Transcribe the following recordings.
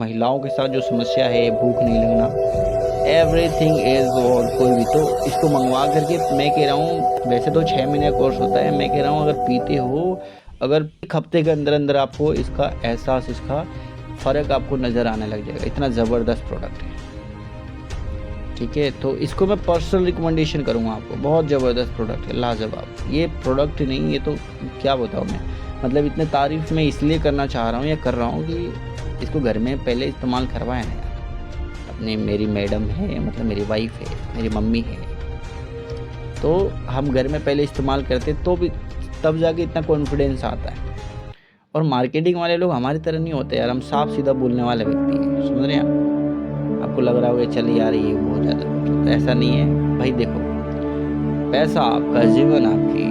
महिलाओं के साथ जो समस्या है, भूख नहीं लगना, एवरीथिंग इज़ और कोई भी तो इसको मंगवा करके मैं कह रहा हूँ, वैसे तो 6 महीने का कोर्स होता है, मैं कह रहा हूँ अगर पीते हो, अगर 1 हफ्ते के अंदर अंदर आपको इसका एहसास, इसका फ़र्क आपको नज़र आने लग जाएगा। इतना ज़बरदस्त प्रोडक्ट है, ठीक है। तो इसको मैं पर्सनल रिकमेंडेशन करूँगा आपको, बहुत ज़बरदस्त प्रोडक्ट है, लाजवाब। ये प्रोडक्ट नहीं, ये तो क्या बताऊँ मैं, मतलब इतने तारीफ़ मैं इसलिए करना चाह रहा हूँ या कर रहा हूँ कि इसको घर में पहले इस्तेमाल करवाएं ना। अपनी मेरी मैडम है, मतलब मेरी वाइफ है, मेरी मम्मी है, तो हम घर में पहले इस्तेमाल करते तो भी तब जाके इतना कॉन्फिडेंस आता है। और मार्केटिंग वाले लोग हमारी तरह नहीं होते यार, हम साफ सीधा बोलने वाले व्यक्ति हैं, समझ रहे हैं आप। आपको लग रहा होगा चल यार ये बहुत ज़्यादा, तो ऐसा नहीं है भाई। देखो, पैसा आपका, जीवन आपकी,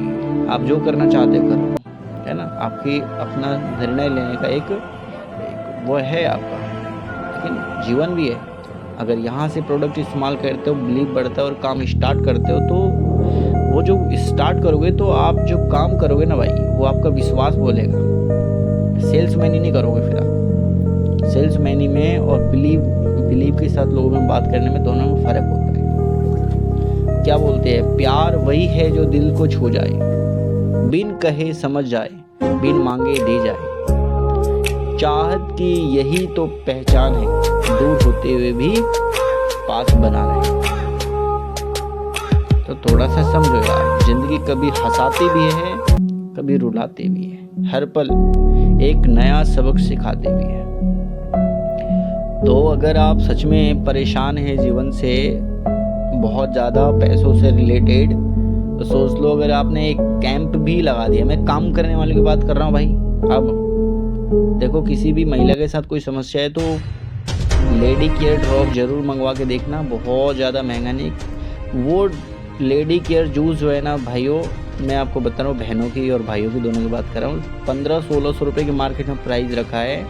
आप जो करना चाहते हो करो, है ना। आपकी अपना निर्णय लेने का एक वो है आपका, लेकिन जीवन भी है। अगर यहाँ से प्रोडक्ट इस्तेमाल करते हो, बिलीव बढ़ता है और काम स्टार्ट करते हो, तो वो जो स्टार्ट करोगे तो आप जो काम करोगे ना भाई, वो आपका विश्वास बोलेगा। सेल्समैनी नहीं करोगे फिर आप। सेल्समैनी में और बिलीव के साथ लोगों में बात करने में, दोनों में फ़र्क होता है। क्या बोलते हैं, प्यार वही है जो दिल को छू जाए, बिन कहे समझ जाए, बिन मांगे दे जाए। चाहत की यही तो पहचान है, दूर होते हुए भी पास बना रहे। तो थोड़ा सा समझो यार, जिंदगी कभी हंसाती भी है, कभी रुलाते भी है, हर पल एक नया सबक सिखाते भी है। तो अगर आप सच में परेशान हैं जीवन से, बहुत ज़्यादा पैसों से रिलेटेड, तो सोच लो अगर आपने एक कैंप भी लगा दिया। मैं काम करने वाले की बात कर रहा हूँ भाई। अब देखो, किसी भी महिला के साथ कोई समस्या है तो लेडी केयर ड्रॉप जरूर मंगवा के देखना, बहुत ज़्यादा महंगा नहीं। वो लेडी केयर जूस जो है ना भाइयों, मैं आपको बता रहा हूँ, बहनों की और भाइयों की दोनों की बात कर रहा हूँ, 1500-1600 रुपये की मार्केट में प्राइस रखा है,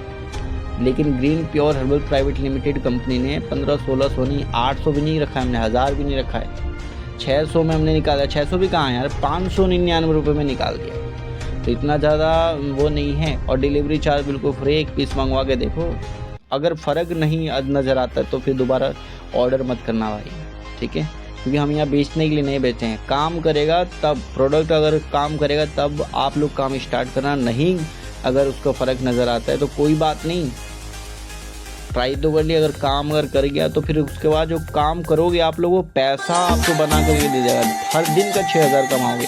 लेकिन green pure herbal private limited company ने 1500-1600 नहीं, 800 भी नहीं रखा है हमने, 1000 भी नहीं रखा है, 600 में हमने निकाला। 600 भी कहाँ है यार, 599 रुपये में निकाल दिया। तो इतना ज़्यादा वो नहीं है, और डिलीवरी चार्ज बिल्कुल फ्री। एक पीस मंगवा के देखो, अगर फ़र्क नहीं नज़र आता तो फिर दोबारा ऑर्डर मत करना भाई, ठीक है। क्योंकि हम यहाँ बेचने के लिए नहीं बेचते हैं, काम करेगा तब प्रोडक्ट, अगर काम करेगा तब आप लोग काम स्टार्ट करना। नहीं, अगर उसका फ़र्क नज़र आता है तो कोई बात नहीं, ट्राई तो कर लिया। अगर काम अगर कर गया तो फिर उसके बाद जो काम करोगे आप लोग, वो पैसा आपको बना करके दे जाएगा। हर दिन का 6000 कमाओगे,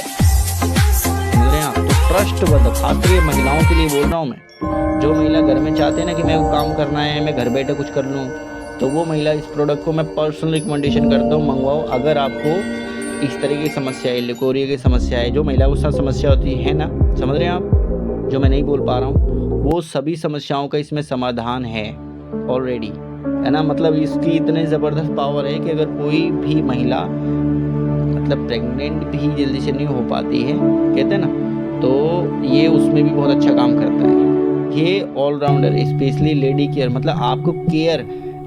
समझ रहे हैं आप। तो ट्रस्ट बता, खासकर ये महिलाओं के लिए बोल रहा हूँ मैं। जो महिला घर में चाहते हैं ना कि मेरे को काम करना है, मैं घर बैठे कुछ कर लूँ, तो वो महिला इस प्रोडक्ट को मैं पर्सनल रिकमेंडेशन करता हूँ, मंगवाओ। अगर आपको इस तरह की समस्या है, लिकोरिया की समस्या है, जो महिला के साथ समस्या होती है ना, समझ रहे हैं आप, जो मैं नहीं बोल पा रहा हूँ, वो सभी समस्याओं का इसमें समाधान है ऑलरेडी, है ना। मतलब इसकी इतनी ज़बरदस्त पावर है कि अगर कोई भी महिला, मतलब प्रेग्नेंट भी जल्दी से नहीं हो पाती है, कहते हैं ना, तो ये उसमें भी बहुत अच्छा काम करता है। ये ऑलराउंडर, स्पेशली लेडी केयर, मतलब आपको केयर,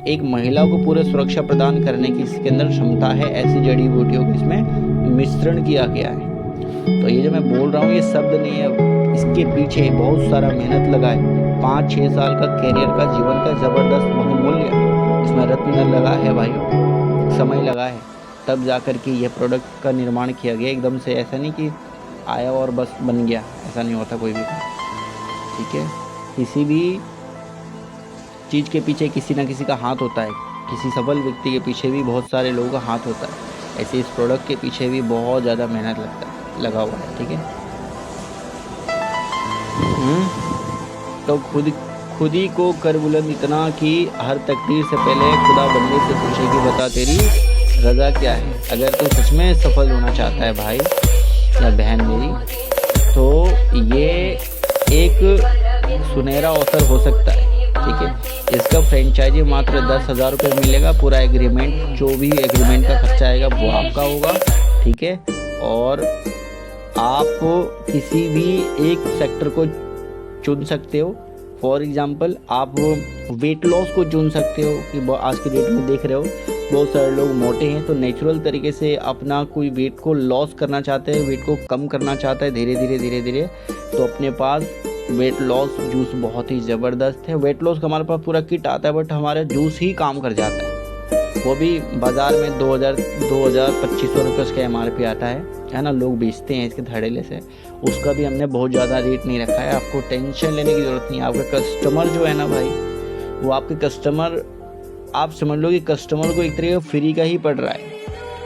एक महिला को पूरे सुरक्षा प्रदान करने की इसके अंदर क्षमता है। ऐसी जड़ी बूटियों का इसमें मिश्रण किया गया है। तो ये जो मैं बोल रहा हूँ, ये शब्द नहीं है, इसके पीछे बहुत सारा मेहनत लगा है। 5-6 साल का कैरियर का, जीवन का ज़बरदस्त बहुमूल्य इसमें रत्न लगा है भाइयों, समय लगा है, तब जा कर के यह प्रोडक्ट का निर्माण किया गया। एकदम से ऐसा नहीं कि आया और बस बन गया, ऐसा नहीं होता कोई भी काम, ठीक है। किसी भी चीज़ के पीछे किसी ना किसी का हाथ होता है, किसी सफल व्यक्ति के पीछे भी बहुत सारे लोगों का हाथ होता है। ऐसे इस प्रोडक्ट के पीछे भी बहुत ज़्यादा मेहनत लगा हुआ है, ठीक है। तो खुद ही को कर बुलंद इतना कि हर तकदीर से पहले खुदा बंदे से पूछे कि बता तेरी रज़ा क्या है। अगर तू सच में सफल होना चाहता है भाई या बहन मेरी, तो ये एक सुनहरा अवसर हो सकता है, ठीक है। इसका फ्रेंचाइजी मात्र 10,000 रुपये मिलेगा। पूरा एग्रीमेंट, जो भी एग्रीमेंट का खर्चा आएगा वो आपका होगा, ठीक है। और आप किसी भी एक सेक्टर को चुन सकते हो। फॉर एग्जांपल, आप वेट लॉस को चुन सकते हो कि आज की डेट में देख रहे हो बहुत सारे लोग मोटे हैं, तो नेचुरल तरीके से अपना कोई वेट को लॉस करना चाहते हैं, वेट को कम करना चाहता है धीरे धीरे, तो अपने पास वेट लॉस जूस बहुत ही ज़बरदस्त है। वेट लॉस का हमारे पास पूरा किट आता है, बट हमारा जूस ही काम कर जाता है। वो भी बाज़ार में 2000 2500 रुपये उसका MRP आता है ना, लोग बेचते हैं इसके धड़ेले से। उसका भी हमने बहुत ज़्यादा रेट नहीं रखा है, आपको टेंशन लेने की ज़रूरत नहीं है। आपका कस्टमर जो है ना भाई, वो आपके कस्टमर, आप समझ लो कि कस्टमर को एक तरीके फ्री का ही पड़ रहा है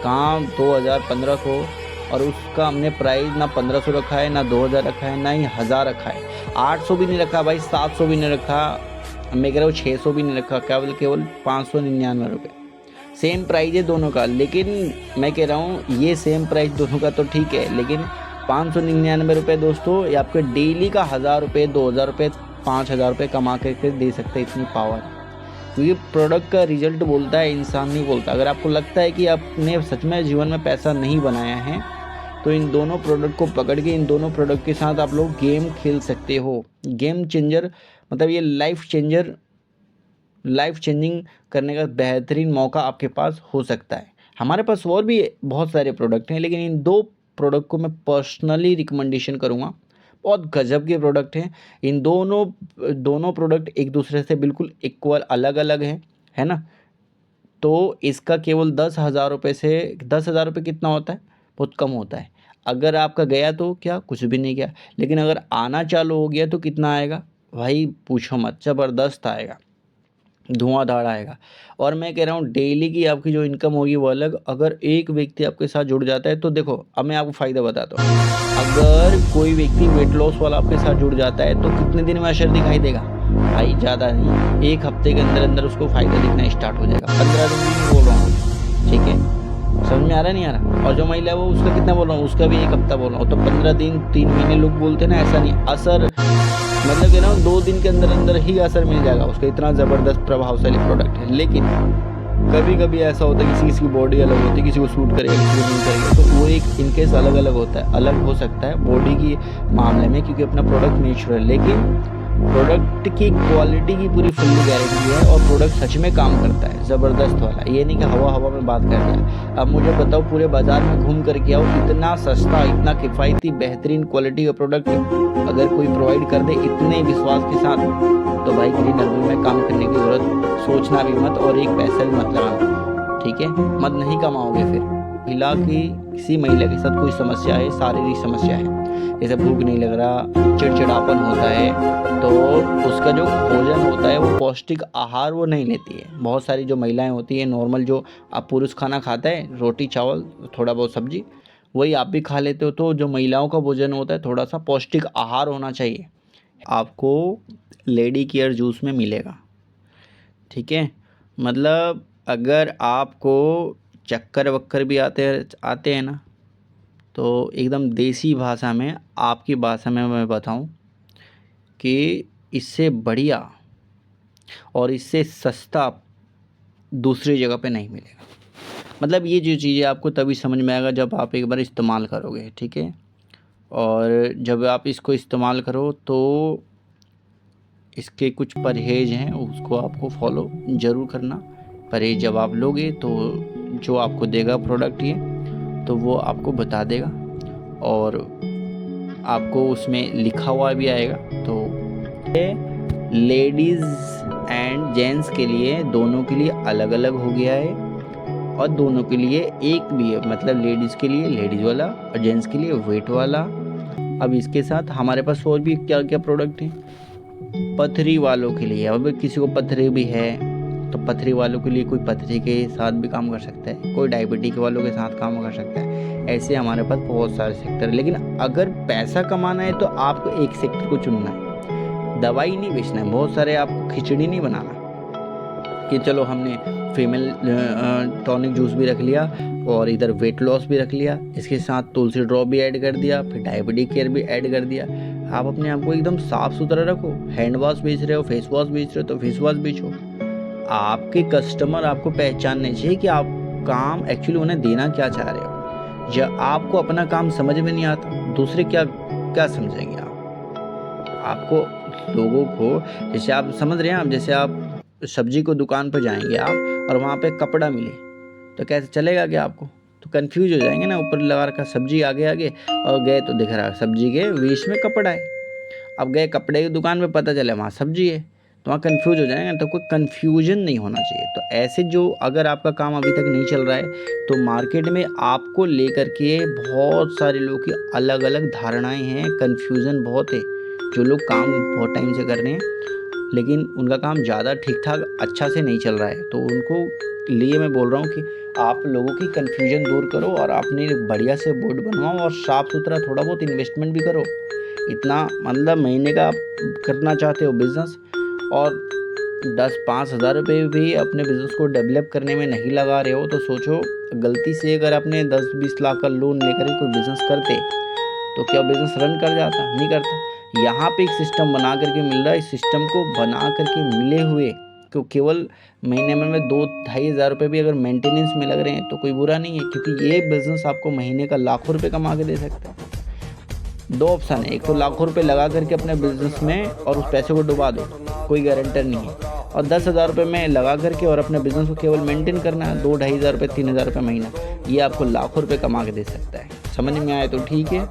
काम, 2000 1500, और उसका हमने प्राइस ना 1500 रखा है, ना 2000 रखा है, ना ही 1000 रखा है, 800 भी नहीं रखा भाई, 700 भी नहीं रखा, मैं कह रहा हूँ 600 भी नहीं रखा, केवल 599 रुपये। सेम प्राइस है दोनों का, लेकिन मैं कह रहा हूँ ये सेम प्राइस दोनों का तो ठीक है, लेकिन 599 रुपये दोस्तों, ये आपके डेली का 1000 रुपये, 2000 रुपये, 5000 रुपये कमा करके दे सकते हैं। इतनी पावर, क्योंकि प्रोडक्ट का रिजल्ट बोलता है, इंसान नहीं बोलता। अगर आपको लगता है कि आपने सच में जीवन में पैसा नहीं बनाया है, तो इन दोनों प्रोडक्ट को पकड़ के, इन दोनों प्रोडक्ट के साथ आप लोग गेम खेल सकते हो। गेम चेंजर मतलब ये लाइफ चेंजिंग करने का बेहतरीन मौका आपके पास हो सकता है। हमारे पास और भी बहुत सारे प्रोडक्ट हैं, लेकिन इन 2 प्रोडक्ट को मैं पर्सनली रिकमेंडेशन करूँगा। बहुत गजब के प्रोडक्ट हैं। इन दोनों प्रोडक्ट एक दूसरे से बिल्कुल इक्वल अलग अलग हैं, है ना। तो इसका केवल 10,000 रुपये से, 10,000 रुपये कितना होता है, बहुत कम होता है। अगर आपका गया तो क्या, कुछ भी नहीं गया, लेकिन अगर आना चालू हो गया तो कितना आएगा भाई, पूछो मत, ज़बरदस्त आएगा, धुआंधार आएगा। और मैं कह रहा हूँ डेली की आपकी जो इनकम होगी वो अलग। अगर एक व्यक्ति आपके साथ जुड़ जाता है तो देखो, अब मैं आपको फ़ायदा बताता हूँ। अगर कोई व्यक्ति वेट लॉस वाला आपके साथ जुड़ जाता है तो कितने दिन में असर दिखाई देगा भाई, ज़्यादा नहीं, 1 हफ्ते के अंदर अंदर उसको फ़ायदा दिखना स्टार्ट हो जाएगा। 15 दिन भी नहीं बोल रहा हूँ, ठीक है, समझ में आ रहा नहीं आ रहा। और जो महिला है वो, उसका कितना बोल रहा हूँ, उसका भी 1 हफ्ता बोल रहा हूँ। तो 15 दिन, 3 महीने लोग बोलते हैं ना, ऐसा नहीं, असर मतलब कि ना 2 दिन के अंदर अंदर ही असर मिल जाएगा उसका। इतना ज़बरदस्त प्रभावशाली प्रोडक्ट है। लेकिन कभी कभी ऐसा होता है, किसी की बॉडी अलग होती है, किसी को सूट करेगा, किसी को नहीं करेगा, तो वो एक इनकेस अलग अलग होता है, अलग हो सकता है बॉडी की मामले में, क्योंकि अपना प्रोडक्ट नेचुरल। लेकिन प्रोडक्ट की क्वालिटी की पूरी फुल्ली गारंटी है, और प्रोडक्ट सच में काम करता है, ज़बरदस्त वाला। ये नहीं कि हवा हवा में बात कर दिया। अब मुझे बताओ, पूरे बाज़ार में घूम करके आओ, इतना सस्ता, इतना किफ़ायती, बेहतरीन क्वालिटी का प्रोडक्ट अगर कोई प्रोवाइड कर दे इतने विश्वास के साथ, तो भाई ग्रीन हर्बल में काम करने की ज़रूरत सोचना भी मत, और एक पैसा भी मत लगाना, ठीक है, मत नहीं कमाओगे फिर। महिला की, किसी महिला के साथ कोई समस्या है, शारीरिक समस्या है, जैसे भूख नहीं लग रहा, चिड़चिड़ापन होता है, तो उसका जो भोजन होता है वो पौष्टिक आहार वो नहीं लेती है। बहुत सारी जो महिलाएं होती हैं, नॉर्मल जो आप पुरुष खाना खाता है, रोटी चावल थोड़ा बहुत सब्जी, वही आप भी खा लेते हो। तो जो महिलाओं का भोजन होता है, थोड़ा सा पौष्टिक आहार होना चाहिए। आपको लेडी केयर जूस में मिलेगा, ठीक है। मतलब अगर आपको चक्कर वक्कर भी आते हैं ना, तो एकदम देसी भाषा में, आपकी भाषा में मैं बताऊं कि इससे बढ़िया और इससे सस्ता दूसरी जगह पे नहीं मिलेगा। मतलब ये जो चीज़ें आपको तभी समझ में आएगा जब आप एक बार इस्तेमाल करोगे, ठीक है। और जब आप इसको इस्तेमाल करो तो इसके कुछ परहेज़ हैं, उसको आपको फॉलो ज़रूर करना। परहेज़ जब आप लोगे तो जो आपको देगा प्रोडक्ट ये, तो वो आपको बता देगा, और आपको उसमें लिखा हुआ भी आएगा। तो लेडीज़ एंड जेंट्स के लिए, दोनों के लिए अलग अलग हो गया है, और दोनों के लिए एक भी है, मतलब लेडीज़ के लिए लेडीज़ वाला और जेंट्स के लिए वेट वाला। अब इसके साथ हमारे पास और भी क्या क्या प्रोडक्ट हैं। पथरी वालों के लिए, अब किसी को पथरी भी है तो पथरी वालों के लिए कोई पथरी के साथ भी काम कर सकता है, कोई डायबिटीज वालों के साथ काम कर सकता है। ऐसे हमारे पास बहुत सारे सेक्टर है। लेकिन अगर पैसा कमाना है तो आपको एक सेक्टर को चुनना है, दवाई नहीं बेचना है। बहुत सारे आपको खिचड़ी नहीं बनाना कि चलो हमने फीमेल टॉनिक जूस भी रख लिया और इधर वेट लॉस भी रख लिया, इसके साथ तुलसी ड्रॉप भी ऐड कर दिया, फिर डायबिटिक केयर भी ऐड कर दिया। आप अपने आप को एकदम साफ सुथरा रखो। हैंड वॉश बेच रहे हो, फेस वॉश बेच रहे हो, तो फेस वॉश बेचो। आपके कस्टमर आपको पहचानने चाहिए कि आप काम एक्चुअली उन्हें देना क्या चाह रहे हो। जब आपको अपना काम समझ में नहीं आता, दूसरे क्या क्या समझेंगे आपको लोगों को। जैसे आप समझ रहे हैं, आप जैसे आप सब्जी को दुकान पर जाएंगे आप, और वहाँ पे कपड़ा मिले तो कैसे चलेगा क्या आपको, तो कंफ्यूज हो जाएंगे ना। ऊपर लगा रखा सब्जी आगे आगे, और गए तो दिख रहा सब्जी के बीच में कपड़ा है। अब गए कपड़े की दुकान पे, पता चले वहाँ सब्जी है, तो वहाँ कन्फ्यूज हो जाएगा। तो कोई कन्फ्यूजन नहीं होना चाहिए। तो ऐसे जो अगर आपका काम अभी तक नहीं चल रहा है तो मार्केट में आपको लेकर के बहुत सारे लोगों की अलग अलग धारणाएं हैं, कन्फ्यूज़न बहुत है। जो लोग काम बहुत टाइम से कर रहे हैं लेकिन उनका काम ज़्यादा ठीक ठाक अच्छा से नहीं चल रहा है, तो उनको लिए मैं बोल रहा हूँ कि आप लोगों की कन्फ्यूजन दूर करो और अपने बढ़िया से बोर्ड बनवाओ और साफ़ सुथरा थोड़ा बहुत इन्वेस्टमेंट भी करो। इतना मतलब महीने का आप करना चाहते हो बिज़नेस और 10-5 हज़ार रुपये भी अपने बिज़नेस को डेवलप करने में नहीं लगा रहे हो, तो सोचो गलती से अगर आपने 10-20 लाख का लोन लेकर कोई बिज़नेस करते तो क्या बिज़नेस रन कर जाता? नहीं करता। यहाँ पे एक सिस्टम बना करके मिल रहा है, इस सिस्टम को बना करके मिले हुए तो केवल महीने में 2-2.5 हज़ार रुपये भी अगर मेंटेनेंस में लग रहे हैं तो कोई बुरा नहीं है, क्योंकि ये बिज़नेस आपको महीने का लाखों रुपये कमा के दे सकता है। 2 ऑप्शन है, एक तो लाखों रुपये लगा करके अपने बिज़नेस में और उस पैसे को डुबा दो, कोई गारंटर नहीं है, और 10,000 रुपये में लगा करके और अपने बिज़नेस को केवल मेंटेन करना है, 2-2.5 हज़ार रुपये 3 हज़ार रुपये महीना, ये आपको लाखों रुपये कमा के दे सकता है। समझ में आए तो ठीक है,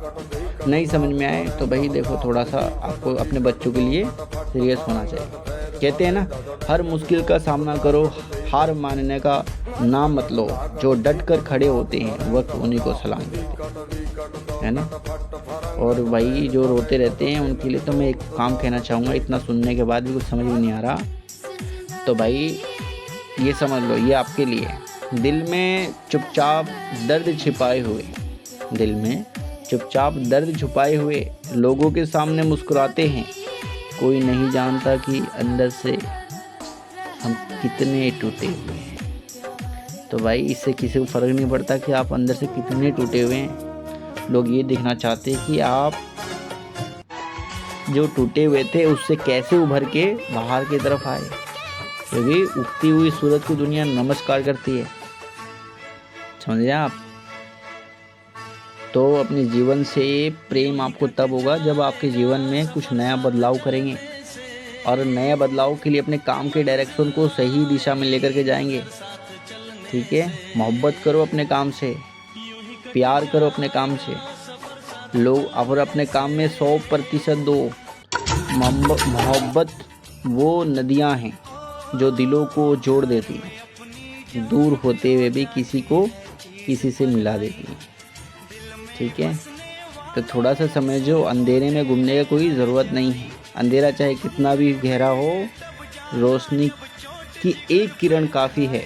नहीं समझ में आए तो भाई देखो थोड़ा सा आपको अपने बच्चों के लिए सीरियस होना चाहिए। कहते हैं ना, हर मुश्किल का सामना करो, हार मानने का नाम मत लो, जो डट कर खड़े होते हैं वक्त उन्हीं को सलाम देते है ना। और भाई जो रोते रहते हैं उनके लिए तो मैं एक काम कहना चाहूँगा, इतना सुनने के बाद भी कुछ समझ में नहीं आ रहा तो भाई ये समझ लो, ये आपके लिए। दिल में चुपचाप दर्द छिपाए हुए, दिल में चुपचाप दर्द छुपाए हुए लोगों के सामने मुस्कुराते हैं, कोई नहीं जानता कि अंदर से हम कितने टूटे हुए हैं। तो भाई इससे किसी को फ़र्क नहीं पड़ता कि आप अंदर से कितने टूटे हुए हैं, लोग ये देखना चाहते हैं कि आप जो टूटे हुए थे उससे कैसे उभर के बाहर की तरफ आए, क्योंकि उगती हुई सूरज को दुनिया नमस्कार करती है, समझे आप। तो अपने जीवन से प्रेम आपको तब होगा जब आपके जीवन में कुछ नया बदलाव करेंगे, और नए बदलाव के लिए अपने काम के डायरेक्शन को सही दिशा में लेकर के जाएंगे। ठीक है, मोहब्बत करो अपने काम से, प्यार करो अपने काम से, लोग और अपने काम में 100% दो। मोहब्बत वो नदियां हैं जो दिलों को जोड़ देती हैं, दूर होते हुए भी किसी को किसी से मिला देती हैं। ठीक है, तो थोड़ा सा समझो, अंधेरे में घूमने का कोई ज़रूरत नहीं है। अंधेरा चाहे कितना भी गहरा हो, रोशनी की एक किरण काफ़ी है।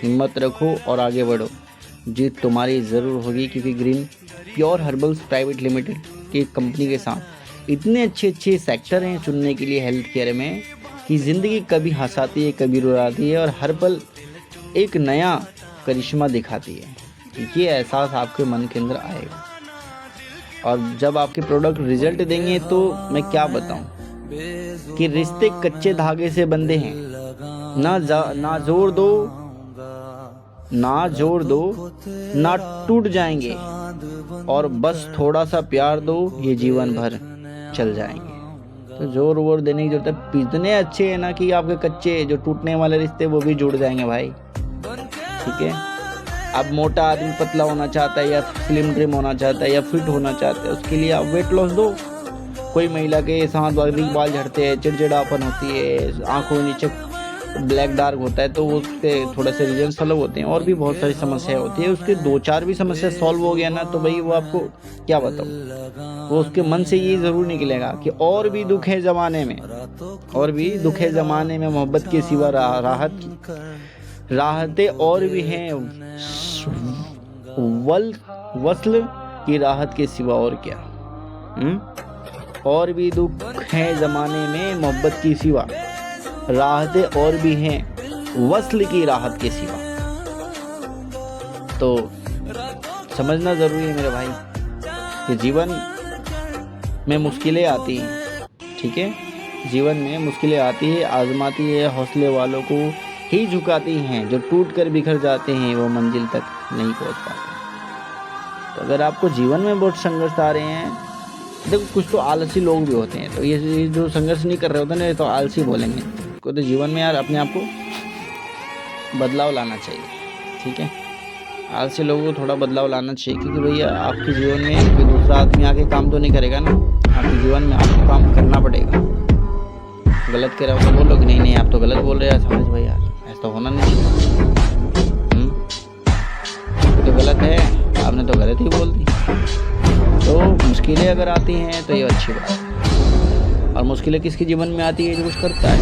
हिम्मत रखो और आगे बढ़ो, जीत तुम्हारी ज़रूर होगी, क्योंकि green pure herbals private limited की कंपनी के साथ इतने अच्छे अच्छे सेक्टर हैं चुनने के लिए हेल्थ केयर में कि ज़िंदगी कभी हंसाती है, कभी रुलाती है, और हर पल एक नया करिश्मा दिखाती है। ये एहसास आपके मन के अंदर आएगा, और जब आपके प्रोडक्ट रिजल्ट देंगे तो मैं क्या बताऊं कि रिश्ते कच्चे धागे से बंधे हैं, ना जोड़ दो ना टूट जाएंगे, और बस थोड़ा सा प्यार दो, ये जीवन भर चल जाएंगे। तो जोर वोर देने की जरूरत है, इतने अच्छे हैं ना कि आपके कच्चे जो टूटने वाले रिश्ते वो भी जुड़ जाएंगे भाई। ठीक है, अब मोटा आदमी पतला होना चाहता है, या स्लिम ट्रिम होना चाहता है, या फिट होना चाहता है, उसके लिए आप वेट लॉस दो। कोई महिला के साथ बाल झड़ते हैं, चिड़चिड़ापन होती है, आंखों नीचे ब्लैक डार्क होता है, तो उसके थोड़ा से रीजन अलग होते हैं, और भी बहुत सारी समस्या होती है। उसके 2-4 भी समस्या सॉल्व हो गया ना तो भाई वो आपको क्या बताऊँ, वो उसके मन से ये ज़रूर निकलेगा कि और भी दुख है ज़माने में, और भी दुख है ज़माने में, मोहब्बत के सिवा राहतें और भी हैं, वस्ल की राहत के सिवा और क्या। और भी दुख है ज़माने में, मोहब्बत की सिवा राहतें और भी हैं, वस्ल की राहत के सिवा। तो समझना ज़रूरी है मेरे भाई कि जीवन में मुश्किलें आती हैं। ठीक है, जीवन में मुश्किलें आती है, आजमाती है, हौसले वालों को ही झुकाती हैं, जो टूट कर बिखर जाते हैं वो मंजिल तक नहीं पहुंच पाते। तो अगर आपको जीवन में बहुत संघर्ष आ रहे हैं, देखो कुछ तो आलसी लोग भी होते हैं, तो ये जो संघर्ष नहीं कर रहे होते ना, तो आलसी बोलेंगे। को तो जीवन में यार अपने आप को बदलाव लाना चाहिए। ठीक है, आलसी लोगों को थोड़ा बदलाव लाना चाहिए, क्योंकि भैया आपके जीवन में कोई दूसरा आदमी आके काम तो नहीं करेगा ना। आपके जीवन में आपको काम करना पड़ेगा। गलत कह रहा हो तो बोलो कि नहीं नहीं आप तो गलत बोल रहे हैं समझ भाई यार, ऐसा तो होना नहीं चाहिए। तो गलत है, आपने तो गलत ही बोल दी। तो मुश्किलें अगर आती हैं तो ये अच्छी बात है, और मुश्किलें किसके जीवन में आती है जो कुछ करता है।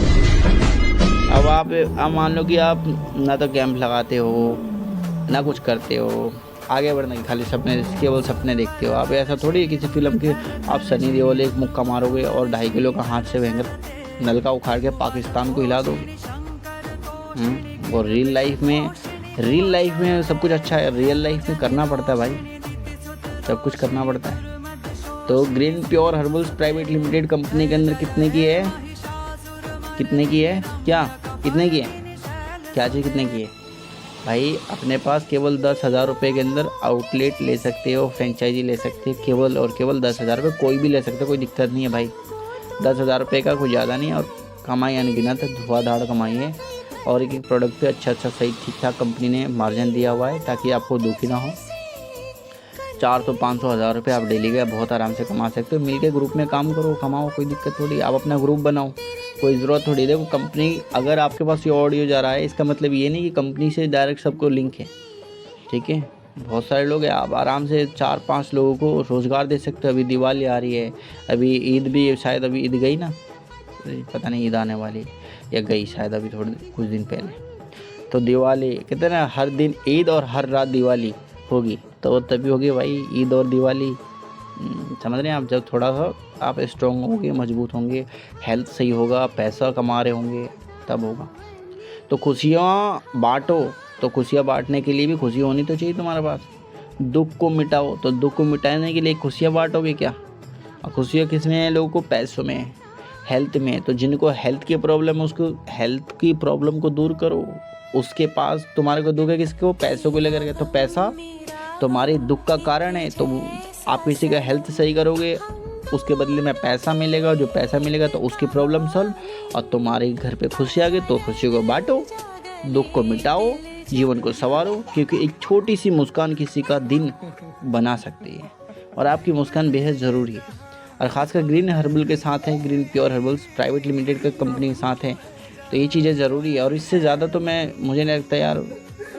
अब आप मान लो कि आप ना तो कैंप लगाते हो ना कुछ करते हो, आगे बढ़ने के खाली सपने, केवल सपने देखते हो। आप ऐसा थोड़ी है किसी फिल्म के आप सनी देओल एक मुक्का मारोगे और 2.5 किलो का हाथ से भयंकर नलका उखाड़ के पाकिस्तान को हिला दोगे। और रियल लाइफ में सब कुछ अच्छा है, रियल लाइफ में करना पड़ता है भाई, सब कुछ करना पड़ता है। तो green pure herbals private limited company के अंदर कितने की है क्या चीज़ कितने की है भाई। अपने पास केवल 10,000 रुपये के अंदर आउटलेट ले सकते हो, फ्रेंचाइजी ले सकते हो, केवल और केवल 10,000 रुपये, कोई भी ले सकते हो, कोई दिक्कत नहीं है भाई। 10,000 रुपये का कुछ ज़्यादा नहीं है, और कमाई अनगिनत है, धुआंधार कमाई है। और एक प्रोडक्ट पे अच्छा सही ठीक ठाक कंपनी ने मार्जिन दिया हुआ है ताकि आपको दुखी ना हो। 400-500 रुपये आप डेली का बहुत आराम से कमा सकते हो। मिलके ग्रुप में काम करो, कमाओ, कोई दिक्कत थोड़ी। आप अपना ग्रुप बनाओ, कोई ज़रूरत थोड़ी। देखो कंपनी, अगर आपके पास ये ऑडियो जा रहा है इसका मतलब ये नहीं कि कंपनी से डायरेक्ट सबको लिंक है, ठीक है। बहुत सारे लोग हैं, आप आराम से 4-5 लोगों को रोज़गार दे सकते हो। अभी दिवाली आ रही है, अभी ईद भी, शायद अभी ईद गई ना, पता नहीं ईद आने वाली या गई शायद अभी कुछ दिन पहले। तो दिवाली कहते हैं ना, हर दिन ईद और हर रात दिवाली होगी, तो तभी होगी भाई ईद और दिवाली। समझ रहे हैं आप। जब थोड़ा सा आप स्ट्रॉन्ग होंगे, मजबूत होंगे, हेल्थ सही होगा, पैसा कमा रहे होंगे, तब होगा। तो खुशियाँ बांटो, तो खुशियाँ बांटने के लिए भी खुशी होनी तो चाहिए तुम्हारे पास। दुख को मिटाओ, तो दुख को मिटाने के लिए खुशियाँ बांटोगे क्या। और खुशियाँ किस में है, लोगों को पैसों में, हेल्थ में। तो जिनको हेल्थ की प्रॉब्लम है उसको हेल्थ की प्रॉब्लम को दूर करो। उसके पास तुम्हारे को दुख है किसको, पैसों को लेकर के। तो पैसा तुम्हारे दुख का कारण है, तो आप किसी का हेल्थ सही करोगे, उसके बदले में पैसा मिलेगा, जो पैसा मिलेगा तो उसकी प्रॉब्लम सॉल्व, और तुम्हारे घर पे खुशी आ गई तो खुशी को बांटो, दुख को मिटाओ, जीवन को संवारो। क्योंकि एक छोटी सी मुस्कान किसी का दिन बना सकती है, और आपकी मुस्कान बेहद ज़रूरी है। और ख़ासकर ग्रीन हर्बल के साथ है, green pure herbals private limited का कंपनी के साथ है, तो ये चीज़ें ज़रूरी है। और इससे ज़्यादा तो मुझे नहीं लगता यार,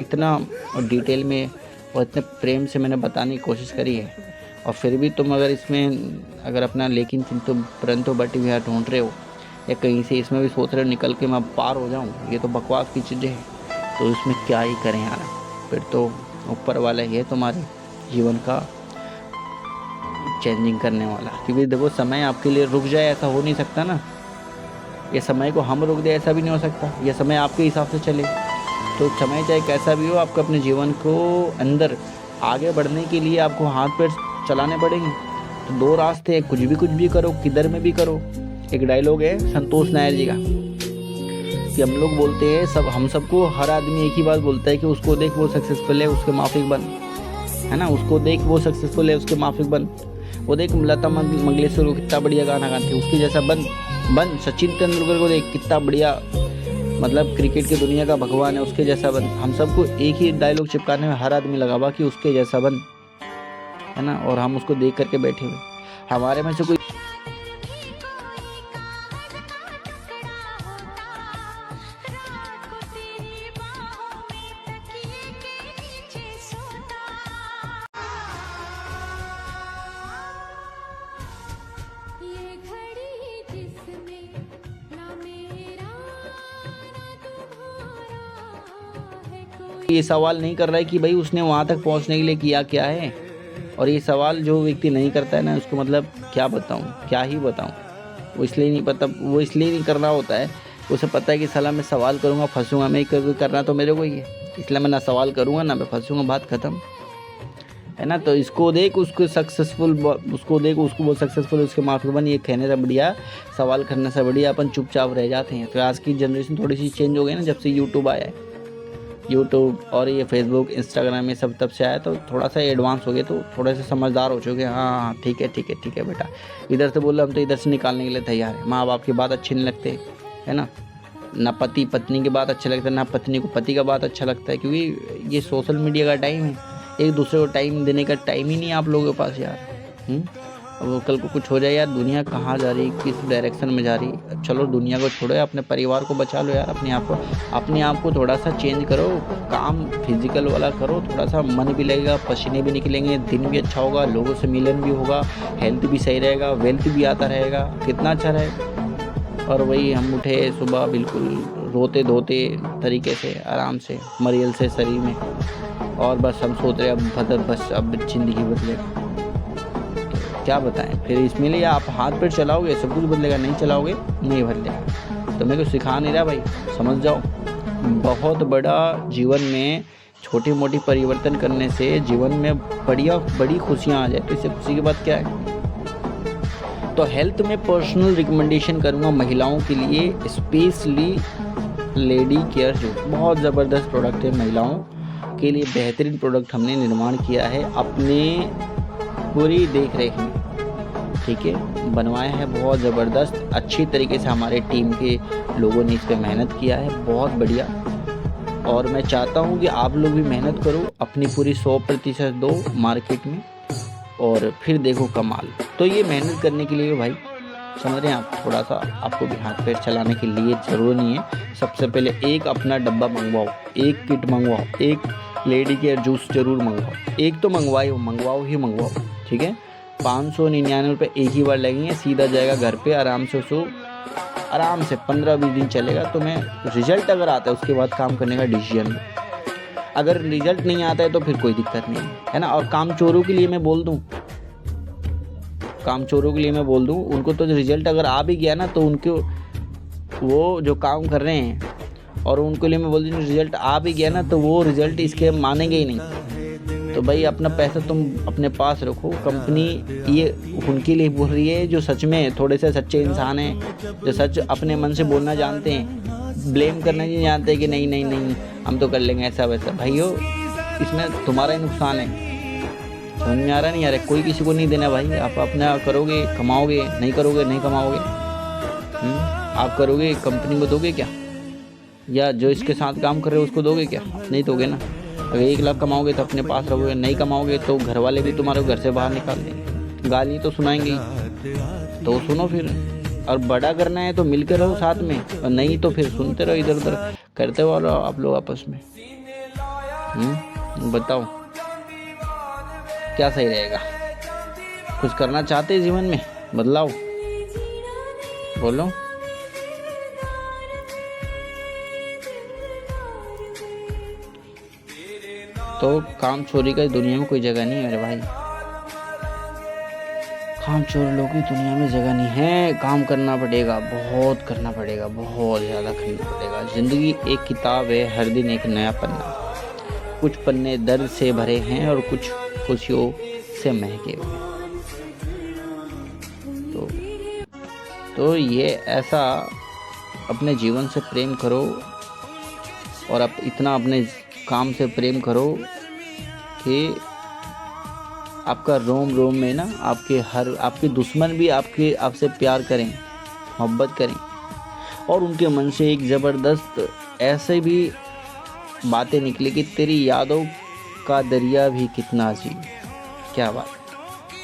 इतना डिटेल में और इतने प्रेम से मैंने बताने की कोशिश करी है, और फिर भी तुम अगर इसमें अगर अपना लेकिन किंतु परंतु बट विहार ढूंढ रहे हो, या कहीं से इसमें भी सोच रहे हो निकल के मैं पार हो जाऊँ, ये तो बकवास की चीज़ें हैं, तो इसमें क्या ही करें यार। फिर तो ऊपर वाला ही है तुम्हारे जीवन का चेंजिंग करने वाला। क्योंकि देखो समय आपके लिए रुक जाए ऐसा हो नहीं सकता ना, ये समय को हम रोक दे ऐसा भी नहीं हो सकता, ये समय आपके हिसाब से चले। तो समय चाहे कैसा भी हो, आपको अपने जीवन को अंदर आगे बढ़ने के लिए आपको हाथ पैर चलाने पड़ेंगे। तो 2 रास्ते हैं, कुछ भी करो, किधर में भी करो। एक डायलॉग है संतोष नायर जी का कि हम लोग बोलते हैं हम सबको, हर आदमी एक ही बात बोलता है कि उसको देख वो सक्सेसफुल है, उसके माफिक बन, है ना। उसको देख वो सक्सेसफुल है, उसके माफिक बन। वो देख लता मंगेशकर को कितना बढ़िया गाना गाती है, उसके जैसा बन। सचिन तेंदुलकर को देख कितना बढ़िया, मतलब क्रिकेट की दुनिया का भगवान है, उसके जैसा बन। हम सबको एक ही डायलॉग चिपकाने में हर आदमी लगा हुआ कि उसके जैसा बन, है ना। और हम उसको देख करके बैठे हुए, हमारे में से कोई ये सवाल नहीं कर रहा है कि भाई उसने वहाँ तक पहुँचने के लिए किया क्या है। और ये सवाल जो व्यक्ति नहीं करता है ना, उसको मतलब क्या बताऊँ, क्या ही बताऊँ। वो इसलिए नहीं कर रहा होता है, उसे पता है कि साला मैं सवाल करूँगा फंसूँगा, मैं करना तो मेरे को ही है, इसलिए मैं ना सवाल करूँगा ना मैं फंसूँगा, बात ख़त्म, है ना। तो इसको देख उसको सक्सेसफुल, उसको बोल सक्सेसफुल, उसके माफी बन। ये कहने से बढ़िया, सवाल करने से बढ़िया अपन चुपचाप रह जाते हैं। तो आज की जनरेशन थोड़ी सी चेंज हो गई ना, जब से यूट्यूब आया है। यूट्यूब और ये फेसबुक इंस्टाग्राम ये सब तब से आया, तो थोड़ा सा एडवांस हो गए, तो थोड़े से समझदार हो चुके हैं। हाँ ठीक है बेटा, इधर से बोल रहा हम तो इधर से निकालने के लिए तैयार है। माँ बाप की बात अच्छी नहीं लगते, है ना पति पत्नी की बात अच्छी लगता है, ना पत्नी को पति का बात अच्छा लगता है। क्योंकि ये सोशल मीडिया का टाइम है, एक दूसरे को टाइम देने का टाइम ही नहीं है आप लोगों के पास यार। अब कल को कुछ हो जाए यार, दुनिया कहाँ जा रही, किस डायरेक्शन में जा रही। चलो दुनिया को छोड़ो, अपने परिवार को बचा लो यार, अपने आप को थोड़ा सा चेंज करो, काम फिजिकल वाला करो, थोड़ा सा मन भी लगेगा, पसीने भी निकलेंगे, दिन भी अच्छा होगा, लोगों से मिलन भी होगा, हेल्थ भी सही रहेगा, वेल्थ भी आता रहेगा, कितना अच्छा रहेगा। और वही हम उठे सुबह बिल्कुल रोते धोते तरीके से, आराम से, मरियल से शरीर में, और बस हम सोच रहे अब ज़िंदगी बदलेगा। क्या बताएं फिर, इसमें लिए आप हाथ पैर चलाओगे सब कुछ बदलेगा, नहीं चलाओगे नहीं बदलेगा। तो मेरे को सिखा नहीं रहा भाई, समझ जाओ। बहुत बड़ा जीवन में छोटी मोटी परिवर्तन करने से जीवन में बड़ी खुशियाँ आ जाए। तो इससे खुशी की बात क्या है। तो हेल्थ में पर्सनल रिकमेंडेशन करूँगा महिलाओं के लिए, स्पेशली लेडी केयर जो बहुत ज़बरदस्त प्रोडक्ट है, महिलाओं के लिए बेहतरीन प्रोडक्ट हमने निर्माण किया है अपने पूरी देख रेख में, ठीक है, बनवाया है बहुत ज़बरदस्त, अच्छी तरीके से हमारे टीम के लोगों ने इस पर मेहनत किया है, बहुत बढ़िया। और मैं चाहता हूँ कि आप लोग भी मेहनत करो, अपनी पूरी 100% दो मार्केट में, और फिर देखो कमाल। तो ये मेहनत करने के लिए भाई, समझ रहे हैं आप, थोड़ा सा आपको भी हाथ पैर चलाने के लिए ज़रूरी नहीं है। सबसे पहले एक अपना डब्बा मंगवाओ, एक किट मंगवाओ, एक लेडी केयर जूस जरूर मंगवाओ, एक तो मंगवाओ, ठीक है। 599 रुपये एक ही बार लगेंगे, सीधा जाएगा घर पे, आराम से 15-20 दिन चलेगा। तो मैं रिजल्ट अगर आता है उसके बाद काम करने का डिसीजन, अगर रिजल्ट नहीं आता है तो फिर कोई दिक्कत नहीं है ना। और कामचोरों के लिए मैं बोल दूं, उनको तो रिजल्ट अगर आ भी गया ना, तो उनको वो जो काम कर रहे हैं, और उनके लिए मैं बोल दूँ रिजल्ट आ भी गया ना, तो वो रिजल्ट इसके मानेंगे ही नहीं। तो भाई अपना पैसा तुम अपने पास रखो। कंपनी ये उनके लिए बोल रही है जो सच में थोड़े से सच्चे इंसान हैं, जो सच अपने मन से बोलना जानते हैं, ब्लेम करना नहीं जानते कि नहीं हम तो कर लेंगे ऐसा वैसा। भाइयों इसमें तुम्हारा ही नुकसान है, समझ में आ रहा नहीं यार। कोई किसी को नहीं देना भाई, आप अपना करोगे कमाओगे, नहीं करोगे नहीं कमाओगे। आप करोगे कंपनी को दोगे क्या, या जो इसके साथ काम कर रहे हो उसको दोगे क्या, नहीं दोगे ना। अगर 1 लाख कमाओगे तो अपने पास रखोगे, नहीं कमाओगे तो घर वाले भी तुम्हारे घर से बाहर निकाल देंगे, गाली तो सुनाएंगे ही। तो सुनो फिर, और बड़ा करना है तो मिलकर रहो साथ में, और नहीं तो फिर सुनते रहो, इधर उधर करते रहो आप लोग आपस में। बताओ क्या सही रहेगा। कुछ करना चाहते हैं जीवन में, बदलाव, बोलो। तो काम चोरी का दुनिया में कोई जगह नहीं है मेरे भाई, काम चोर लोगों की दुनिया में जगह नहीं है। काम करना पड़ेगा, बहुत करना पड़ेगा, बहुत ज़्यादा करना पड़ेगा। ज़िंदगी एक किताब है, हर दिन एक नया पन्ना, कुछ पन्ने दर्द से भरे हैं और कुछ खुशियों से महके हुए। तो ये ऐसा अपने जीवन से प्रेम करो, और आप इतना अपने काम से प्रेम करो कि आपका रोम रोम में ना, आपके दुश्मन भी आपसे प्यार करें, मोहब्बत करें, और उनके मन से एक ज़बरदस्त ऐसे भी बातें निकले कि तेरी यादों का दरिया भी कितना अजीब। क्या बात,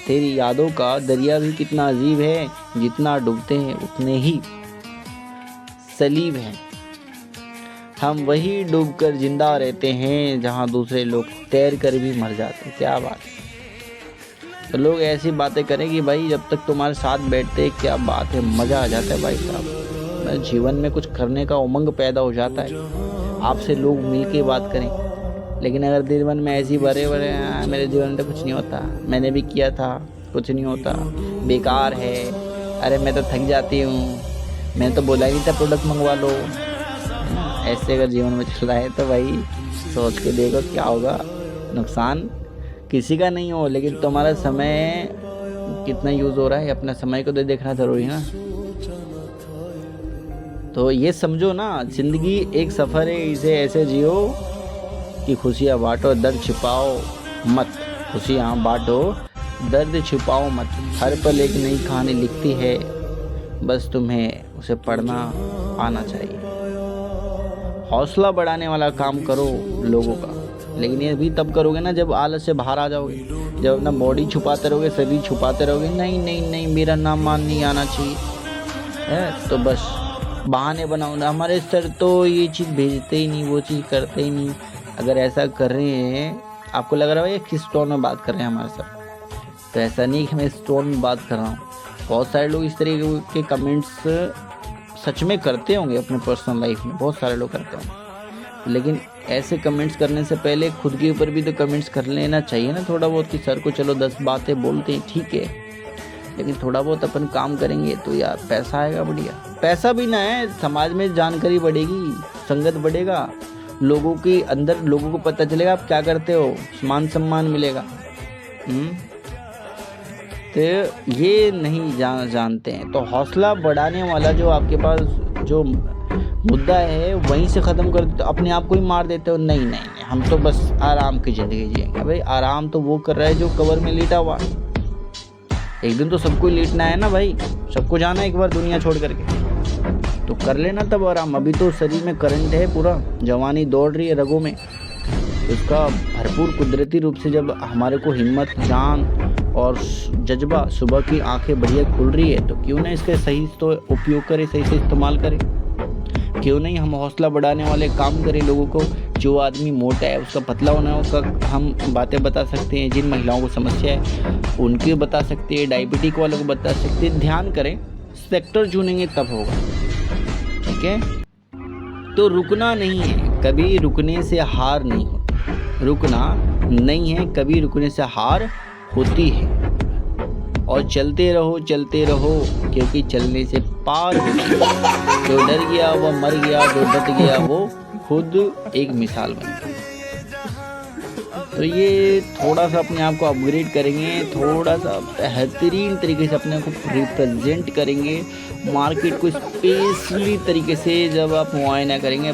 तेरी यादों का दरिया भी कितना अजीब है, जितना डूबते हैं उतने ही सलीब हैं। हम वही डूबकर जिंदा रहते हैं जहां दूसरे लोग तैर कर भी मर जाते हैं। क्या बात। तो लोग ऐसी बातें करें कि भाई जब तक तुम्हारे साथ बैठते, क्या बात है, मज़ा आ जाता है भाई साहब। जीवन में कुछ करने का उमंग पैदा हो जाता है, आपसे लोग मिल के बात करें। लेकिन अगर जीवन में ऐसी भरे मेरे जीवन में तो कुछ नहीं होता, मैंने भी किया था, कुछ नहीं होता, बेकार है, अरे मैं तो थक जाती हूँ, मैंने तो बोला ही नहीं था प्रोडक्ट मंगवा लो, ऐसे अगर जीवन में चल रहा है तो भाई सोच के देखो क्या होगा। नुकसान किसी का नहीं हो, लेकिन तुम्हारा समय कितना यूज़ हो रहा है, अपना समय को तो देखना ज़रूरी है ना। तो ये समझो ना, ज़िंदगी एक सफ़र है, इसे ऐसे जियो कि खुशियाँ बांटो, दर्द छिपाओ मत। खुशियाँ बांटो, दर्द छिपाओ मत। हर पल एक नई कहानी लिखती है, बस तुम्हें उसे पढ़ना आना चाहिए। हौसला बढ़ाने वाला काम करो लोगों का, लेकिन ये भी तब करोगे ना जब आलस से बाहर आ जाओगे। जब अपना बॉडी छुपाते रहोगे, शरीर छुपाते रहोगे, नहीं नहीं नहीं मेरा नाम मान नहीं आना चाहिए है, तो बस बहाने बनाऊंगा, हमारे सर तो ये चीज़ भेजते ही नहीं, वो चीज़ करते ही नहीं। अगर ऐसा कर रहे हैं, आपको लग रहा है ये किस टोन में बात कर रहे हैं हमारे सर, तो ऐसा नहीं कि मैं इस टोन में बात कर रहा हूँ। बहुत सारे लोग इस तरीके के कमेंट्स सच में करते होंगे अपने पर्सनल लाइफ में, बहुत सारे लोग करते होंगे, लेकिन ऐसे कमेंट्स करने से पहले खुद के ऊपर भी तो कमेंट्स कर लेना चाहिए ना थोड़ा बहुत, कि सर को चलो 10 बातें बोलते हैं ठीक है, लेकिन थोड़ा बहुत अपन काम करेंगे तो यार पैसा आएगा बढ़िया। पैसा भी ना है, समाज में जानकारी बढ़ेगी, संगत बढ़ेगा, लोगों के अंदर लोगों को पता चलेगा आप क्या करते हो, मान सम्मान मिलेगा। तो ये नहीं जानते हैं, तो हौसला बढ़ाने वाला जो आपके पास जो मुद्दा है वहीं से ख़त्म कर देते, अपने आप को ही मार देते हो। नहीं नहीं नहीं, हम तो बस आराम की ज़िंदगी जिएंगे। भाई आराम तो वो कर रहा है जो कवर में लेटा हुआ, एक दिन तो सबको लेटना है ना भाई, सबको जाना है एक बार दुनिया छोड़ करके, तो कर लेना तब आराम। अभी तो शरीर में करंट है, पूरा जवानी दौड़ रही है रगों में, तो उसका भरपूर कुदरती रूप से जब हमारे को हिम्मत, जान और जज्बा, सुबह की आंखें बढ़िया खुल रही है, तो क्यों ना इसका सही तो उपयोग करें, सही से इस्तेमाल करें। क्यों नहीं हम हौसला बढ़ाने वाले काम करें लोगों को। जो आदमी मोटा है उसका पतला होना का हम बातें बता सकते हैं, जिन महिलाओं को समस्या है उनकी बता सकते हैं, डायबिटिक वालों को बता सकते हैं। ध्यान करें, सेक्टर चुनेंगे तब होगा, ठीक है। तो रुकना नहीं है, कभी रुकने से हार नहीं होती, रुकना नहीं है, कभी रुकने से हार होती है। और चलते रहो क्योंकि चलने से पार होती है। जो डर गया वो मर गया, जो डट गया वो खुद एक मिसाल बन गया। तो ये थोड़ा सा अपने आप को अपग्रेड करेंगे, थोड़ा सा बेहतरीन तरीके से अपने को रिप्रेजेंट करेंगे, मार्केट को स्पेशली तरीके से जब आप मुआयना करेंगे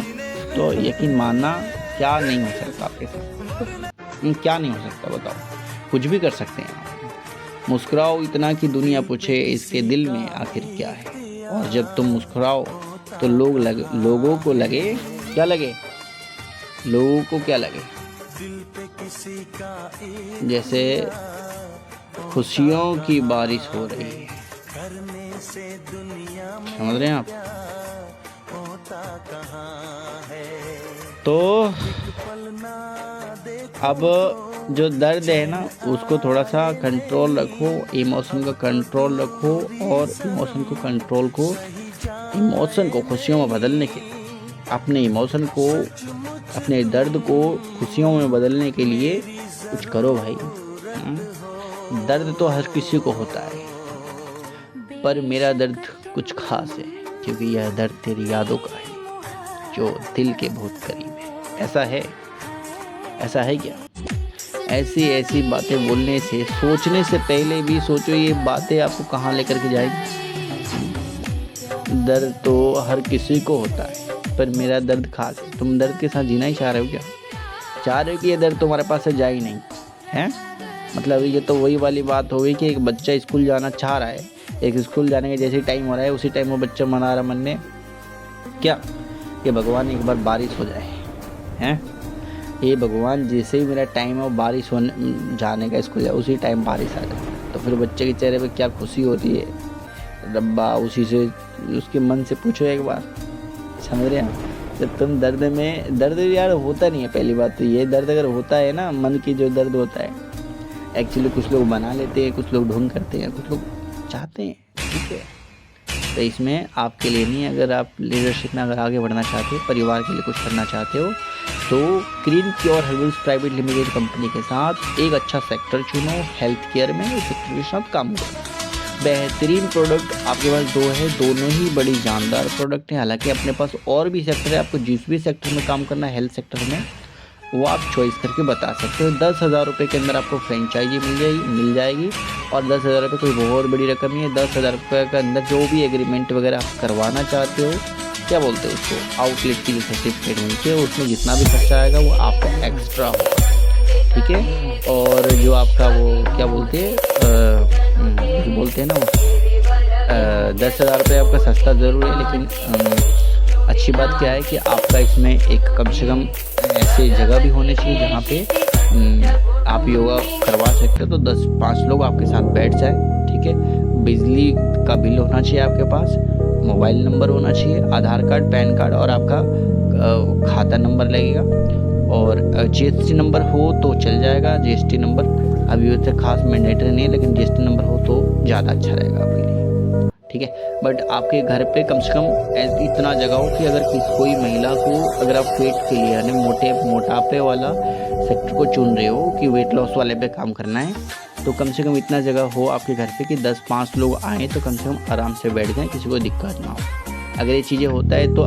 तो यकीन मानना क्या नहीं हो सकता आपके साथ, क्या नहीं हो सकता बताओ, कुछ भी कर सकते हैं। मुस्कुराओ इतना कि दुनिया पूछे इसके दिल में आखिर क्या है। और जब तुम मुस्कुराओ तो लोगों को लगे, क्या लगे, लोगों को क्या लगे, जैसे खुशियों की बारिश हो रही है। समझ रहे हैं आप? तो अब जो दर्द है ना उसको थोड़ा सा कंट्रोल रखो, इमोशन का कंट्रोल रखो, और इमोशन को खुशियों में बदलने के, अपने इमोशन को, अपने दर्द को खुशियों में बदलने के लिए कुछ करो भाई। दर्द तो हर किसी को होता है, पर मेरा दर्द कुछ खास है क्योंकि यह दर्द तेरी यादों का है जो दिल के बहुत करीब है। ऐसा है क्या? ऐसी बातें बोलने से, सोचने से पहले भी सोचो ये बातें आपको कहाँ लेकर के जाएगी। दर्द तो हर किसी को होता है, पर मेरा दर्द खास है। तुम दर्द के साथ जीना ही चाह रहे हो क्या? चाह रहे हो कि ये दर्द तुम्हारे पास से जाए ही नहीं है? मतलब ये तो वही वाली बात हो गई कि एक बच्चा स्कूल जाना चाह रहा है, एक स्कूल जाने के जैसे टाइम हो रहा है उसी टाइम वो बच्चा मना रहा मन में क्या, कि भगवान एक बार बारिश हो जाए, हैं? ये भगवान जैसे ही मेरा टाइम है बारिश होने जाने का स्कूल जाए उसी टाइम बारिश आ जाए, तो फिर बच्चे के चेहरे पे क्या खुशी होती है रब्बा। उसी से उसके मन से पूछो एक बार, समझ रहे हैं? जब तुम दर्द यार होता नहीं है। पहली बात तो ये, दर्द अगर होता है ना, मन की जो दर्द होता है, एक्चुअली कुछ लोग बना लेते हैं, कुछ लोग ढूंढ करते हैं, कुछ लोग चाहते हैं, ठीक है। तो इसमें आपके लिए नहीं, अगर आप लीडरशिप में अगर आगे बढ़ना चाहते हो, परिवार के लिए कुछ करना चाहते हो, तो green pure herbals private limited company के साथ एक अच्छा सेक्टर चुनो, हेल्थ केयर में उस सेक्टर के साथ काम करो। बेहतरीन प्रोडक्ट आपके पास दो है, दोनों ही बड़ी जानदार प्रोडक्ट हैं। हालांकि अपने पास और भी सेक्टर है, आपको जिस भी सेक्टर में काम करना है हेल्थ सेक्टर में, वो आप चॉइस करके बता सकते हो। 10,000 रुपये के अंदर आपको फ्रेंचाइजी मिल जाएगी। और 10,000 रुपये कोई बहुत बड़ी रकम नहीं है। 10,000 रुपये के अंदर जो भी एग्रीमेंट वगैरह आप करवाना चाहते हो, क्या बोलते हो उसको, आउटलेट की जो सर्टिफिकेट मिलती है, उसमें जितना भी खर्चा आएगा वो आपका एक्स्ट्रा होगा, ठीक है। और जो आपका वो क्या बोलते हैं, जो बोलते हैं ना वो 10,000 रुपये आपका सस्ता ज़रूर है, लेकिन अच्छी बात क्या है कि आपका इसमें एक कम से कम ऐसे जगह भी होनी चाहिए जहाँ पे आप योगा करवा सकते हो तो 10-5 लोग आपके साथ बैठ जाए, ठीक है। बिजली का बिल होना चाहिए आपके पास, मोबाइल नंबर होना चाहिए, आधार कार्ड, पैन कार्ड और आपका खाता नंबर लगेगा, और जीएसटी नंबर हो तो चल जाएगा। जीएसटी नंबर अभी वैसे खास मैंडेटरी नहीं है, लेकिन जीएसटी नंबर हो तो ज़्यादा अच्छा रहेगा आपके लिए, ठीक है। बट आपके घर पे कम से कम इतना जगह हो कि अगर कोई महिला को, अगर आप पेट के लिए यानी मोटापे वाला सेक्टर को चुन रहे हो कि वेट लॉस वाले पे काम करना है, तो कम से कम इतना जगह हो आपके घर पे कि 10-5 लोग आएँ तो कम से कम आराम से बैठ जाएँ, किसी को दिक्कत ना हो। अगर ये चीज़ें होता है तो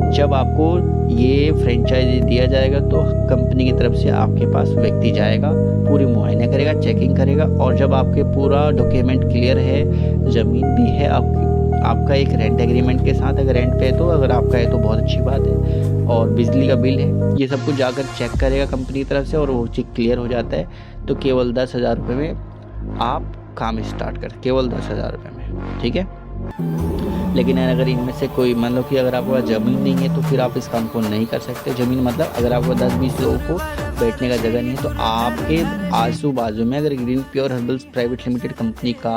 जब आपको ये फ्रेंचाइजी दिया जाएगा तो कंपनी की तरफ से आपके पास व्यक्ति जाएगा, पूरी मुआयना करेगा, चेकिंग करेगा, और जब आपके पूरा डॉक्यूमेंट क्लियर है, ज़मीन भी है आपका एक रेंट एग्रीमेंट के साथ, अगर रेंट पे है तो, अगर आपका है तो बहुत अच्छी बात है, और बिजली का बिल है, ये सब कुछ जाकर चेक करेगा कंपनी की तरफ से, और वो चीज़ क्लियर हो जाता है तो केवल 10,000 रुपये में आप काम स्टार्ट कर, केवल 10,000 रुपये में, ठीक है। लेकिन अगर इनमें से कोई, मान लो कि अगर आपके पास ज़मीन नहीं है तो फिर आप इस काम को नहीं कर सकते। ज़मीन मतलब अगर आपको 10-20 लोगों को बैठने का जगह नहीं है तो आपके आजू बाजू में अगर green pure herbals private limited company का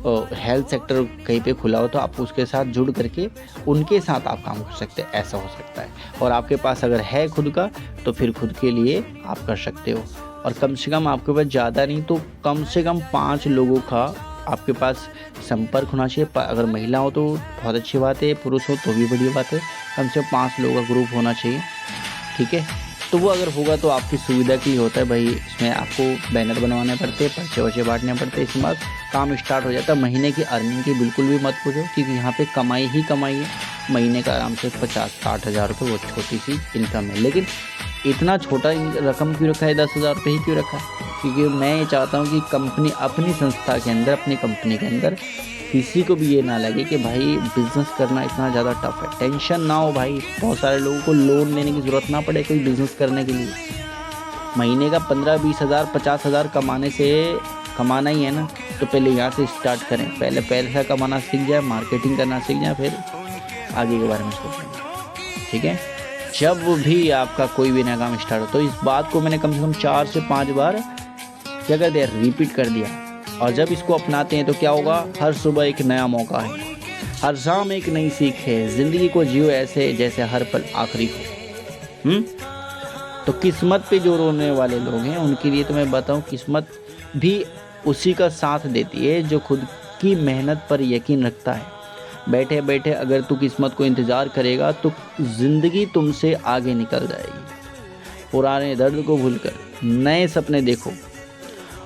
हेल्थ सेक्टर कहीं पे खुला हो तो आप उसके साथ जुड़ करके उनके साथ आप काम कर सकते हैं, ऐसा हो सकता है। और आपके पास अगर है खुद का तो फिर खुद के लिए आप कर सकते हो, और कम से कम आपके पास ज़्यादा नहीं तो कम से कम 5 लोगों का आपके पास संपर्क होना चाहिए। अगर महिला हो तो बहुत अच्छी बात है, पुरुष हो तो भी बढ़िया बात है, कम से कम 5 लोगों का ग्रुप होना चाहिए, ठीक है। तो वो अगर होगा तो आपकी सुविधा के लिए होता है भाई, इसमें आपको बैनर बनवाने पड़ते हैं, पर्चे वर्चे बांटने पड़ते हैं, इसके बाद काम स्टार्ट हो जाता है। महीने की अर्निंग की बिल्कुल भी मत पूछो, क्योंकि यहाँ पे कमाई ही कमाई है, महीने का आराम से 50-60 हज़ार रुपये वो छोटी सी इनकम है। लेकिन इतना छोटा रकम क्यों रखा है, 10,000 रुपये ही क्यों रखा है? क्योंकि मैं ये चाहता हूँ कि कंपनी अपनी संस्था के अंदर, अपनी कंपनी के अंदर किसी को भी ये ना लगे कि भाई बिज़नेस करना इतना ज़्यादा टफ है। टेंशन ना हो भाई, बहुत सारे लोगों को लोन लेने की ज़रूरत ना पड़े कोई बिज़नेस करने के लिए। महीने का 15-20 हज़ार 50 हज़ार कमाना ही है ना, तो पहले यहाँ से स्टार्ट करें, पहले पैसा कमाना सीख जाए, मार्केटिंग करना सीख जाए, फिर आगे के बारे में सोचेंगे, ठीक है। जब भी आपका कोई भी नया काम स्टार्ट हो तो इस बात को मैंने कम से कम 4 से 5 बार क्या कर दिया, रिपीट कर दिया। और जब इसको अपनाते हैं तो क्या होगा, हर सुबह एक नया मौका है, हर शाम एक नई सीख है, ज़िंदगी को जियो ऐसे जैसे हर पल आखिरी हो। तो किस्मत पे जो रोने वाले लोग हैं उनके लिए तो मैं बताऊं, किस्मत भी उसी का साथ देती है जो खुद की मेहनत पर यकीन रखता है। बैठे बैठे अगर तू किस्मत को इंतज़ार करेगा तो ज़िंदगी तुमसे आगे निकल जाएगी। पुराने दर्द को भूलकर नए सपने देखो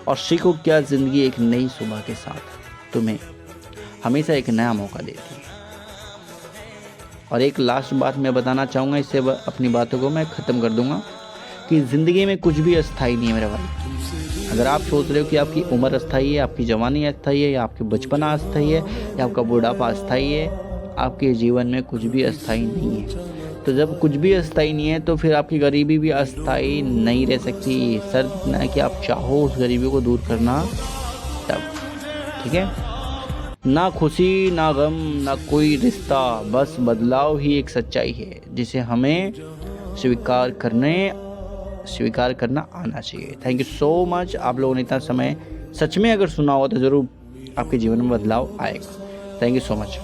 और सीखो क्या ज़िंदगी एक नई सुबह के साथ तुम्हें हमेशा एक नया मौका देती है। और एक लास्ट बात मैं बताना चाहूँगा, इससे अपनी बातों को मैं ख़त्म कर दूँगा कि ज़िंदगी में कुछ भी अस्थाई नहीं है मेरे भाई। अगर आप सोच रहे हो कि आपकी उम्र अस्थाई है, आपकी जवानी अस्थाई है, या आपकी बचपना अस्थाई है, या आपका बुढ़ापा अस्थाई है, आपके जीवन में कुछ भी अस्थाई नहीं है। तो जब कुछ भी अस्थाई नहीं है तो फिर आपकी गरीबी भी अस्थाई नहीं रह सकती। शर्त ना कि आप चाहो उस गरीबी को दूर करना तब, ठीक है। ना खुशी ना गम ना कोई रिश्ता, बस बदलाव ही एक सच्चाई है जिसे हमें स्वीकार करना आना चाहिए। Thank you so much. आप लोगों ने इतना समय सच में अगर सुना हो तो ज़रूर आपके जीवन में बदलाव आएगा। Thank you so much.